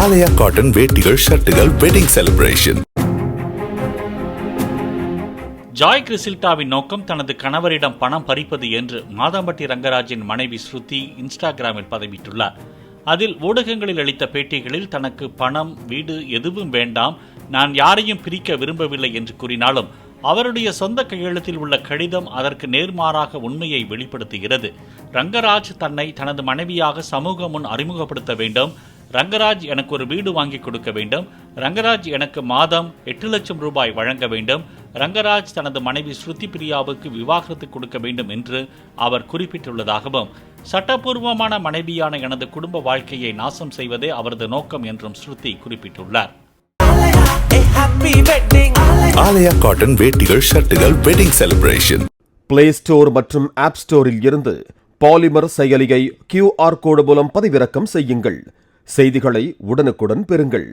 ஆலயா cotton வேட்டிகள் ஷர்ட்டுகள் wedding celebration. Joy கிறிசில்டாவின் நோக்கம் தனது கணவரிடம் பணம் பறிப்பது என்று மாதம்பட்டி ரங்கராஜின் மனைவி ஸ்ருதி இன்ஸ்டாகிராமில் பதிவிட்டுள்ளார். அதில் ஊடகங்களில் அளித்த பேட்டிகளில் தனக்கு பணம், வீடு எதுவும் வேண்டாம், நான் யாரையும் பிரிக்க விரும்பவில்லை என்று கூறினாலும் அவருடைய சொந்த கையெழுத்தில் உள்ள கடிதம் அதற்கு நேர்மாறாக உண்மையை வெளிப்படுத்துகிறது. ரங்கராஜ் தன்னை தனது மனைவியாக சமூகம் முன் அறிமுகப்படுத்த வேண்டும். ரங்கராஜ் எனக்கு ஒரு வீடு வாங்கி கொடுக்க வேண்டும். ரங்கராஜ் எனக்கு மாதம் 8 லட்சம் ரூபாய் வழங்க வேண்டும். ரங்கராஜ் தனது மனைவி ஸ்ருதி பிரியாவுக்கு விவாகரத்து கொடுக்க வேண்டும் என்று அவர் குறிப்பிட்டுள்ளதாகவும், சட்டப்பூர்வமான மனைவியான எனது குடும்ப வாழ்க்கையை நாசம் செய்வதே அவரது நோக்கம் என்றும் ஸ்ருதி குறிப்பிட்டுள்ளார். ஆலயா காட்டன் வேட்டிகள் ஷர்ட்டுகள் வெட்டிங் செலிப்ரேஷன். பிளே ஸ்டோர் மற்றும் ஆப் ஸ்டோரில் இருந்து பாலிமர் செயலியை QR கோடு மூலம் பதிவிறக்கம் செய்யுங்கள். செய்திகளை உடனுக்குடன் பெறுங்கள்.